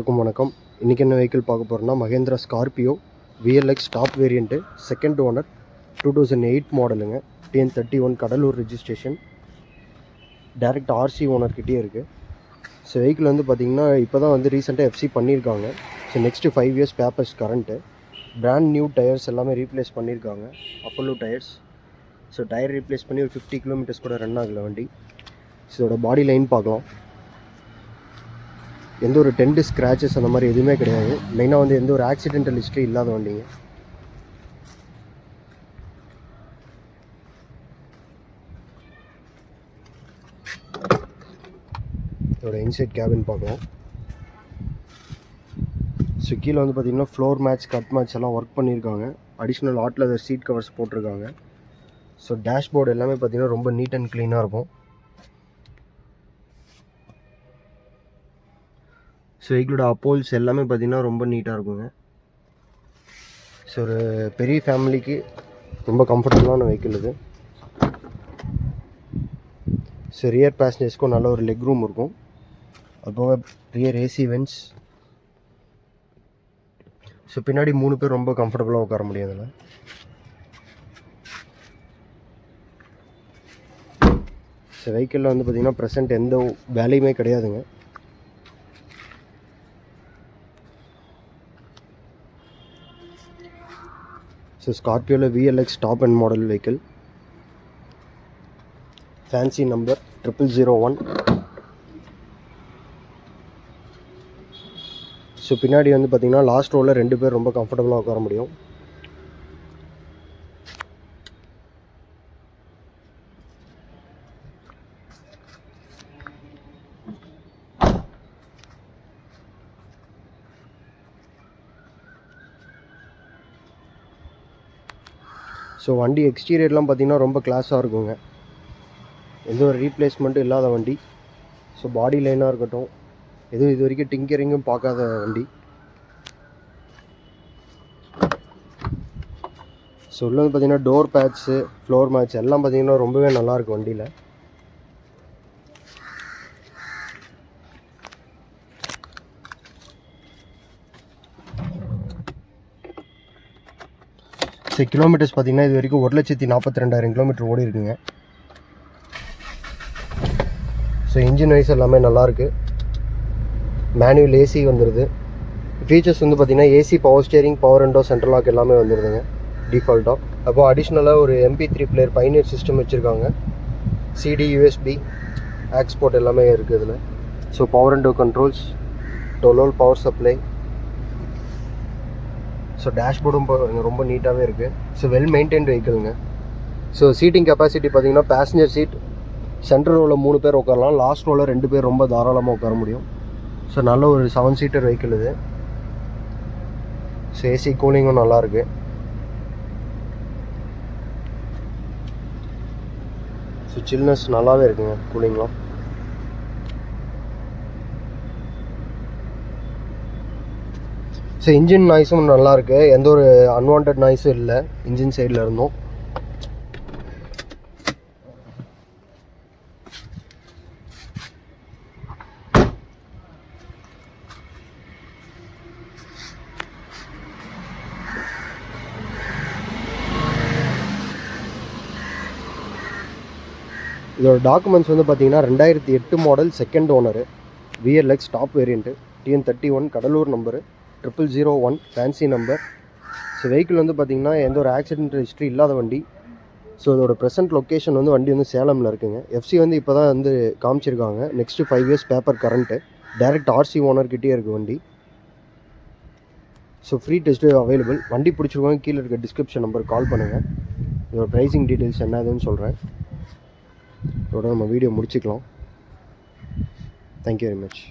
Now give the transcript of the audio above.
எல்லாருக்கும் வணக்கம். இன்றைக்கி என்ன வெஹிக்கிள் பார்க்க போகிறோம்னா Mahindra Scorpio VLX top variant, second owner, 2008 மாடலுங்க. TN31 Cuddalore registration, direct RC ஓனர்கிட்டே இருக்குது. ஸோ வெஹிக்கிள் வந்து பார்த்திங்கன்னா இப்போ தான் வந்து ரீசெண்டாக FC பண்ணியிருக்காங்க. So next 5 years papers current. Brand new tyres எல்லாமே ரீப்ளேஸ் பண்ணியிருக்காங்க, Apollo Tyres. So tyre replace பண்ணி ஒரு 50 கிலோமீட்டர்ஸ் கூட ரன் ஆகலை வண்டி. ஸோ இதோட பாடி லைன் பார்க்கலாம். எந்த ஒரு டென்ட் ஸ்க்ராச்சஸ் அந்த மாதிரி எதுவுமே கிடையாது. மெயினாக வந்து எந்த ஒரு ஆக்சிடென்டல் ஹிஸ்ட்ரி இல்லாத வண்டிங்க. இதோட இன்சைட் கேபின் பார்க்கலாம். ஸோ கீழே வந்து பார்த்திங்கன்னா ஃப்ளோர் மேட்ச், கட் மேட்ச் எல்லாம் ஒர்க் பண்ணியிருக்காங்க. Additional hot leather seat covers போட்டிருக்காங்க. ஸோ டேஷ்போர்டு எல்லாமே பார்த்திங்கன்னா ரொம்ப நீட் அண்ட் க்ளீனாக இருக்கும். ஸோ வெஹிக்கிளோட அப்போல்ஸ் எல்லாமே பார்த்திங்கன்னா ரொம்ப நீட்டாக இருக்குங்க. ஸோ ஒரு பெரிய ஃபேமிலிக்கு ரொம்ப கம்ஃபர்டபுளான வெஹிக்கிள் இது. ஸோ ரியர் பேசஞ்சர்ஸ்க்கும் நல்ல ஒரு லெக் ரூம் இருக்கும். அதுபோக ரியர் ஏசி வென்ட்ஸ். ஸோ பின்னாடி 3 பேர் ரொம்ப கம்ஃபர்டபுளாக உட்கார முடியும் அதில். ஸோ வெஹிக்கிளில் வந்து பார்த்திங்கன்னா ப்ரெசென்ட் எந்த வேலையுமே கிடையாதுங்க. ஸோ ஸ்கார்பியோவில் VLX top and model vehicle, fancy number 0001. So பின்னாடி வந்து பார்த்திங்கன்னா லாஸ்ட் ரோவில் 2 பேர் ரொம்ப கம்ஃபர்டபுளாக உட்கார முடியும். ஸோ வண்டி எக்ஸ்டீரியர்லாம் பார்த்திங்கன்னா ரொம்ப கிளாஸாக இருக்குங்க. எந்த ஒரு ரீப்ளேஸ்மெண்ட்டும் இல்லாத வண்டி. ஸோ பாடி லைனாக இருக்கட்டும், எதுவும் இது வரைக்கும் டிங்கரிங்கும் பார்க்காத வண்டி. ஸோ உள்ள வந்து பார்த்திங்கன்னா டோர் பேட்ச்சு, ஃப்ளோர் மேட்ச் எல்லாம் பார்த்திங்கன்னா ரொம்பவே நல்லாயிருக்கு வண்டியில். ஸோ கிலோமீட்டர்ஸ் பார்த்திங்கன்னா இது வரைக்கும் 1,42,000 கிலோமீட்டர் ஓடி இருக்குங்க. ஸோ இன்ஜின் வைஸ் எல்லாமே நல்லாயிருக்கு. மேனுவல் ஏசி வந்துடுது. ஃபீச்சர்ஸ் வந்து பார்த்திங்கன்னா AC, power steering, power window, central lock எல்லாமே வந்துடுதுங்க டிஃபால்ட்டாக. அப்போது அடிஷ்னலாக ஒரு MP3 பிளேயர் பைனியர் சிஸ்டம் வச்சுருக்காங்க. CD, USB, ஆக்ஸ்போர்ட் எல்லாமே இருக்குது இதில். So power window controls, 12 power supply. So டேஷ்போர்டும் ரொம்ப நீட்டாகவே இருக்குது. ஸோ வெல் மெயின்டைன்ட் வெஹிக்கிளுங்க. ஸோ சீட்டிங் கெப்பாசிட்டி பார்த்திங்கன்னா பேசஞ்சர் சீட் சென்ட்ரல் ரோவில் 3 பேர் உட்காரலாம், லாஸ்ட் ரோவில் 2 பேர் ரொம்ப தாராளமாக உட்கார முடியும். ஸோ நல்ல ஒரு 7 சீட்டர் வெஹிக்கிள் இது. ஸோ ஏசி கூலிங்கும் நல்லாயிருக்கு. ஸோ சில்னஸ் நல்லாவே இருக்குங்க கூலிங்லாம். ஸோ இன்ஜின் நாய்ஸும் நல்லாயிருக்கு. எந்த ஒரு அன்வான்ட் நாய்ஸும் இல்லை இன்ஜின் சைடில் இருந்தும். இதோட டாக்குமெண்ட்ஸ் வந்து பார்த்திங்கன்னா 2008 model, second owner, VLX top variant, TN31 Cuddalore number, 0001 fancy number. So vehicle வந்து பார்த்திங்கன்னா எந்த ஒரு ஆக்சிடென்ட் ஹிஸ்ட்ரி இல்லாத வண்டி. ஸோ இதோட ப்ரெசென்ட் லொக்கேஷன் வந்து வண்டி வந்து சேலமில் இருக்குங்க. FC வந்து இப்போ தான் வந்து காமிச்சிருக்காங்க. Next 5 years paper current, direct RC ஓனர்கிட்டே இருக்குது வண்டி. So free test drive available. வண்டி பிடிச்சிருக்கவங்க கீழே இருக்க டிஸ்கிரிப்ஷன் நம்பர் கால் பண்ணுங்கள். இதோட ப்ரைஸிங் டீட்டெயில்ஸ் என்னதுன்னு சொல்கிறேன். இதோட நம்ம வீடியோ முடிச்சுக்கலாம். Thank you very much.